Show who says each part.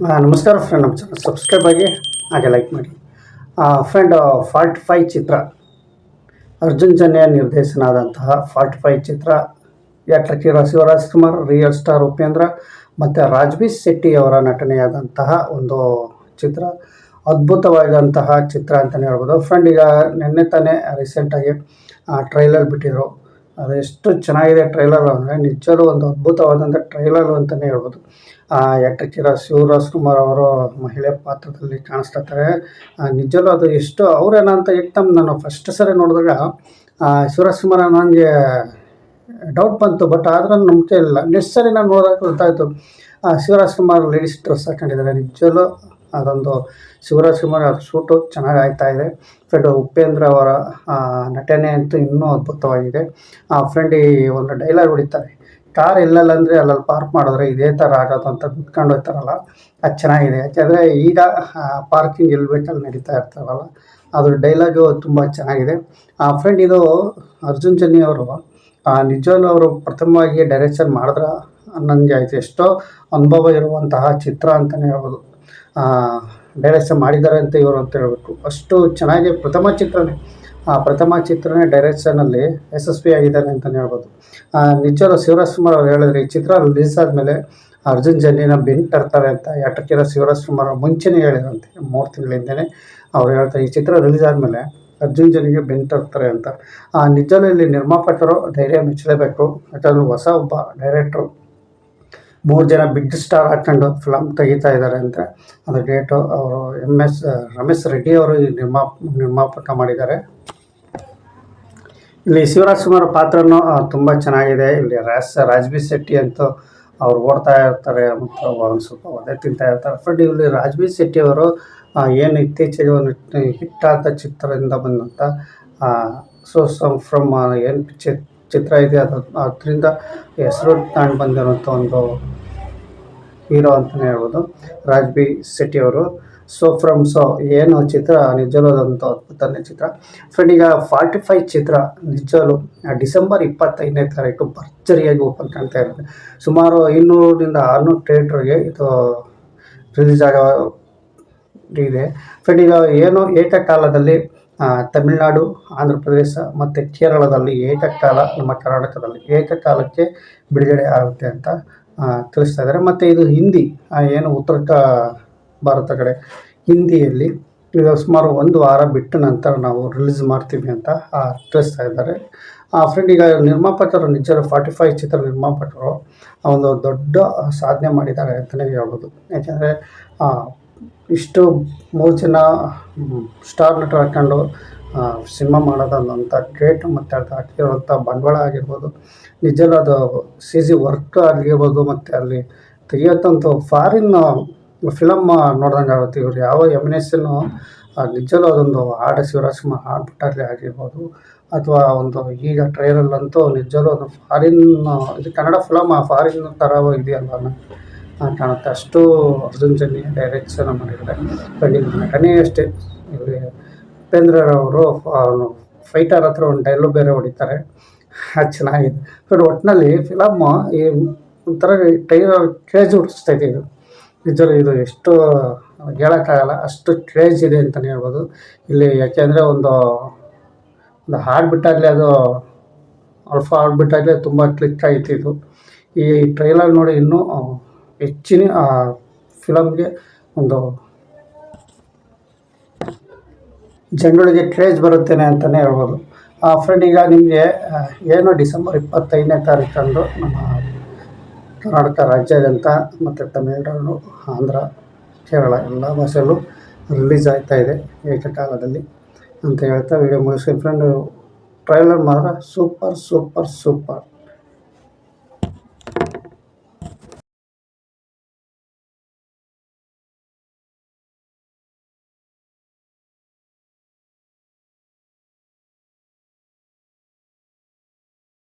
Speaker 1: ನಮಸ್ಕಾರ ಫ್ರೆಂಡ್, ನಮ್ಮ channel subscribe ಆಗಿ ಹಾಗೆ ಲೈಕ್ ಮಾಡಿ. ಫ್ರೆಂಡ್, 45 ಚಿತ್ರ, ಅರ್ಜುನ್ ಜನ್ಯ ನಿರ್ದೇಶನ ಆದಂತಹ 45 ಚಿತ್ರ, ಯಾಟ್ರಕಿರ ಶಿವರಾಜ್ಕುಮಾರ್, ರಿಯಲ್ ಸ್ಟಾರ್ ಉಪೇಂದ್ರ ಮತ್ತು ರಾಜ್ಬಿ ಶೆಟ್ಟಿ ಅವರ ನಟನೆಯಾದಂತಹ ಒಂದು ಚಿತ್ರ. ಅದ್ಭುತವಾದಂತಹ ಚಿತ್ರ ಅಂತಲೇ ಹೇಳ್ಬೋದು. ಫ್ರೆಂಡ್, ಈಗ ನಿನ್ನೆ ತಾನೇ ರೀಸೆಂಟಾಗಿ ಟ್ರೈಲರ್ ಬಿಟ್ಟಿದ್ರು. ಅದು ಎಷ್ಟು ಚೆನ್ನಾಗಿದೆ ಟ್ರೈಲರ್ ಅಂದರೆ ನಿಜವೂ ಒಂದು ಅದ್ಭುತವಾದಂಥ ಟ್ರೈಲರ್ ಅಂತಲೇ ಹೇಳ್ಬೋದು. ಯಾಟ್ರಕಿರ ಶಿವರಾಜ್ಕುಮಾರ್ ಅವರು ಮಹಿಳೆ ಪಾತ್ರದಲ್ಲಿ ಕಾಣಿಸ್ತಾರೆ. ನಿಜವೂ ಅದು ಎಷ್ಟು ಅವರೇನಂತ ಏಕ್ದಮ್ ನಾನು ಫಸ್ಟ್ ಸರಿ ನೋಡಿದಾಗ ಶಿವರಾಜ್ಕುಮಾರ್ ನನಗೆ ಡೌಟ್ ಬಂತು. ಬಟ್ ಆದ್ರೆ ನಂಬಿಕೆ ಇಲ್ಲ. ನೆಕ್ಸ್ಟ್ ಸರಿ ನಾನು ನೋಡಿದಾಗ ಗೊತ್ತಾಯಿತು ಶಿವರಾಜ್ಕುಮಾರ್ ಲೇಡೀಸ್ ಡ್ರೆಸ್ ಹಾಕೊಂಡಿದ್ದಾರೆ. ನಿಜವೂ ಅದೊಂದು ಶಿವರಾಜ್ಕುಮಾರ್ ಅದು ಶೂಟು ಚೆನ್ನಾಗಿ ಆಗ್ತಾಯಿದೆ. ಫ್ರೆಂಡ್, ಉಪೇಂದ್ರ ಅವರ ನಟನೆ ಅಂತೂ ಇನ್ನೂ ಅದ್ಭುತವಾಗಿದೆ. ಫ್ರೆಂಡ್, ಈ ಒಂದು ಡೈಲಾಗ್ ಹೊಡಿತಾರೆ, ಕಾರ್ ಎಲ್ಲಲ್ಲ ಅಂದರೆ ಅಲ್ಲಲ್ಲಿ ಪಾರ್ಕ್ ಮಾಡಿದ್ರೆ ಇದೇ ಥರ ಆಗೋದು ಅಂತ ಬಿಟ್ಕೊಂಡು ಹೋಗ್ತಾರಲ್ಲ, ಅದು ಚೆನ್ನಾಗಿದೆ. ಯಾಕೆಂದರೆ ಈಗ ಪಾರ್ಕಿಂಗ್ ಎಲ್ಲಿ ಬೇಕಲ್ಲಿ ನಡೀತಾ ಇರ್ತಾರಲ್ಲ, ಅದ್ರ ಡೈಲಾಗು ತುಂಬ ಚೆನ್ನಾಗಿದೆ. ಫ್ರೆಂಡ್, ಇದು ಅರ್ಜುನ್ ಜನ್ಯ ಅವರು ನಿಜವೂ ಅವರು ಪ್ರಥಮವಾಗಿ ಡೈರೆಕ್ಷನ್ ಮಾಡಿದ್ರೆ ನನಗೆ ಆಯಿತು. ಎಷ್ಟೋ ಅನುಭವ ಇರುವಂತಹ ಚಿತ್ರ ಅಂತಲೇ ಹೇಳ್ಬೋದು. ಡೈರೆಕ್ಷನ್ ಮಾಡಿದ್ದಾರೆ ಅಂತ ಇವರು ಅಂತ ಹೇಳಬೇಕು. ಅಷ್ಟು ಚೆನ್ನಾಗಿ ಪ್ರಥಮ ಚಿತ್ರನೇ ಡೈರೆಕ್ಷನಲ್ಲಿ ಯಶಸ್ವಿಯಾಗಿದ್ದಾನೆ ಅಂತಲೇ ಹೇಳ್ಬೋದು. ನಿಜವೂ ಶಿವರಾಜ್ಕುಮಾರ್ ಅವ್ರು ಹೇಳಿದ್ರೆ ಈ ಚಿತ್ರ ರಿಲೀಸ್ ಆದಮೇಲೆ ಅರ್ಜುನ್ ಜನ್ಯನ ಬೆನ್ನು ತರ್ತಾರೆ ಅಂತ ಯಾಟಕ್ಕಿರ ಶಿವರಾಜ್ಕುಮಾರ್ ಮುಂಚೆನೇ ಹೇಳಿದ್ರಂತೆ. 3 ತಿಂಗಳಿಂದನೇ ಅವ್ರು ಹೇಳ್ತಾರೆ ಈ ಚಿತ್ರ ರಿಲೀಸ್ ಆದಮೇಲೆ ಅರ್ಜುನ್ ಜನ್ಯಗೆ ಬೆನ್ನು ತರ್ತಾರೆ ಅಂತ. ನಿಜವೂ ಇಲ್ಲಿ ನಿರ್ಮಾಪಕರು ಧೈರ್ಯ ಮೆಚ್ಚಲೇಬೇಕು. ಯಾಕಂದರೆ ಹೊಸ ಒಬ್ಬ ಡೈರೆಕ್ಟ್ರು 3 ಜನ ಬಿಗ್ ಸ್ಟಾರ್ ಹಾಕ್ಕೊಂಡು ಫಿಲಮ್ ತೆಗಿತಾ ಇದ್ದಾರೆ ಅಂತ. ಅದು ಡೇಟು ಅವರು ರಮೇಶ್ ರೆಡ್ಡಿ ಅವರು ಈ ನಿರ್ಮಾಪಕ ಮಾಡಿದ್ದಾರೆ. ಇಲ್ಲಿ ಶಿವರಾಜ್ಕುಮಾರ್ ಪಾತ್ರನೂ ತುಂಬ ಚೆನ್ನಾಗಿದೆ. ಇಲ್ಲಿ ರಾಜ್ಬಿ ಶೆಟ್ಟಿ ಅಂತೂ ಅವ್ರು ಓಡ್ತಾ ಇರ್ತಾರೆ ಮತ್ತು ಒಂದು ಸ್ವಲ್ಪ ಒದೆ ತಿಂತಾ ಇರ್ತಾರೆ. ಫ್ರೆಂಡ್, ಇಲ್ಲಿ ರಾಜ್ಬಿ ಶೆಟ್ಟಿ ಅವರು ಏನು ಇತ್ತೀಚೆಗೆ ಒಂದು ಹಿಟ್ಟಾದ ಚಿತ್ರದಿಂದ ಬಂದಂಥ ಫ್ರಮ್ ಏನು ಚಿತ್ರ ಇದೆ ಅದರಿಂದ ಹೆಸರು ತಾಂಡು ಬಂದಿರೋಂಥ ಒಂದು ಹೀರೋ ಅಂತಲೇ ಹೇಳ್ಬೋದು ರಾಜ್ಬಿ ಶೆಟ್ಟಿ ಅವರು. ಏನು ಚಿತ್ರ ನಿಜವೂ ಅದಂತೂ ಅದ್ಭುತನೇ ಚಿತ್ರ. ಫ್ರೆಂಡ್, ಈಗ 45 ಚಿತ್ರ ನಿಜವೂ ಡಿಸೆಂಬರ್ 25ನೇ ತಾರೀಕು ಭರ್ಜರಿಯಾಗಿ ಓಪನ್ ಕಾಣ್ತಾ ಇರುತ್ತೆ. ಸುಮಾರು 500-600 ಥಿಯೇಟ್ರಿಗೆ ಇದು ರಿಲೀಸ್ ಇದೆ. ಫ್ರೆಂಡ್, ಈಗ ಏನು ಏಕಕಾಲದಲ್ಲಿ ತಮಿಳುನಾಡು, ಆಂಧ್ರ ಪ್ರದೇಶ ಮತ್ತು ಕೇರಳದಲ್ಲಿ ನಮ್ಮ ಕರ್ನಾಟಕದಲ್ಲಿ ಏಕಕಾಲಕ್ಕೆ ಬಿಡುಗಡೆ ಆಗುತ್ತೆ ಅಂತ ತಿಳಿಸ್ತಾ ಇದ್ದಾರೆ. ಮತ್ತು ಇದು ಹಿಂದಿ, ಏನು ಉತ್ತರ ಭಾರತ ಕಡೆ ಹಿಂದಿಯಲ್ಲಿ ಈಗ ಸುಮಾರು 1 ವಾರ ಬಿಟ್ಟು ನಂತರ ನಾವು ರಿಲೀಸ್ ಮಾಡ್ತೀವಿ ಅಂತ ತಿಳಿಸ್ತಾ ಇದ್ದಾರೆ. ಫ್ರೆಂಡ್, ಈಗ ನಿರ್ಮಾಪಕರು ನಿಜವೂ 45 ಚಿತ್ರ ನಿರ್ಮಾಪಕರು ಒಂದು ದೊಡ್ಡ ಸಾಧನೆ ಮಾಡಿದ್ದಾರೆ ಅಂತಲೇ ಹೇಳ್ಬೋದು. ಯಾಕೆಂದರೆ ಇಷ್ಟು 3 ಜನ ಸ್ಟಾರ್ ನಟರು ಹಾಕ್ಕೊಂಡು ಸಿನಿಮಾ ಮಾಡೋದಂತ ಗ್ರೇಟ್. ಮತ್ತು ಅದು ಹಾಕಿರುವಂಥ ಬಂಡವಾಳ ಆಗಿರ್ಬೋದು, ನಿಜವೂ ಅದು CG ವರ್ಕ್ ಆಗಿರ್ಬೋದು, ಮತ್ತು ಅಲ್ಲಿ ತೆಗಿಯೋಂಥ ಫಾರಿನ್ ಫಿಲಮ್ ನೋಡ್ದಂಗೆ ಆಗುತ್ತೆ. ಇವರು ಯಾವ ಎಮಿನೇಷನ್ನು ನಿಜವೂ ಅದೊಂದು ಶಿವರಾಜ್ಕುಮಾರ್ ಹಾಡ್ಬಿಟ್ಟಾಗಲಿ ಆಗಿರ್ಬೋದು, ಅಥವಾ ಒಂದು ಈಗ ಟ್ರೈಲಲ್ಲಂತೂ ನಿಜವೂ ಅದು ಫಾರಿನ್ ಇದು ಕನ್ನಡ ಫಿಲಮ್ ಫಾರಿನ್ ಥರ ಇದೆಯಲ್ಲ ಕಾಣುತ್ತೆ. ಅಷ್ಟು ಅರ್ಜುನ್ ಜನ್ಯ ಡೈರೆಕ್ಷನ್ ಮಾಡಿದ್ದಾರೆ. ನಟನೆ ಅಷ್ಟೇ. ಇಲ್ಲಿ ಉಪೇಂದ್ರ ಅವರು ಫೈಟರ್ ಹತ್ರ ಒಂದು ಡೈಲಾಗ್ ಬೇರೆ ಹೊಡಿತಾರೆ, ಅದು ಚೆನ್ನಾಗಿದೆ. ಬಟ್ ಒಟ್ಟಿನಲ್ಲಿ ಫಿಲಮ್ ಈ ಒಂಥರ ಟ್ರೈಲರ್ ಕ್ರೇಜ್ ಹುಟ್ಟಿಸ್ತೈತೆ. ಇದು ನಿಜವೂ ಇದು ಎಷ್ಟು ಹೇಳೋಕ್ಕಾಗಲ್ಲ, ಅಷ್ಟು ಕ್ರೇಜ್ ಇದೆ ಅಂತಲೇ ಹೇಳ್ಬೋದು ಇಲ್ಲಿ. ಯಾಕೆಂದರೆ ಒಂದು ಹಾಡ್ಬಿಟ್ಟಾಗಲೇ ಅದು ಅಲ್ಫಾ ಹಾಡ್ಬಿಟ್ಟಾಗಲೇ ತುಂಬ ಕ್ಲಿಕ್ ಆಯಿತು ಇದು. ಈ ಟ್ರೈಲರ್ ನೋಡಿ ಇನ್ನೂ ಹೆಚ್ಚಿನ ಫಿಲಮ್ಗೆ ಒಂದು ಜನಗಳಿಗೆ ಕ್ರೇಜ್ ಬರುತ್ತೇನೆ ಅಂತಲೇ ಹೇಳ್ಬೋದು. ಫ್ರೆಂಡ್, ಈಗ ನಿಮಗೆ ಏನು ಡಿಸೆಂಬರ್ 25ನೇ ತಾರೀಕಂದು ನಮ್ಮ ಕರ್ನಾಟಕ ರಾಜ್ಯಾದ್ಯಂತ ಮತ್ತು ತಮಿಳುನಾಡು, ಆಂಧ್ರ, ಕೇರಳ ಎಲ್ಲ ಭಾಷೆಯಲ್ಲೂ ರಿಲೀಸ್ ಆಗ್ತಾಯಿದೆ ಏಕಕಾಲದಲ್ಲಿ ಅಂತ ಹೇಳ್ತಾ ವಿಡಿಯೋ ಮುಗಿಸ್ತೀನಿ. ಫ್ರೆಂಡ್, ಟ್ರೈಲರ್ ಮಾತ್ರ ಸೂಪರ್.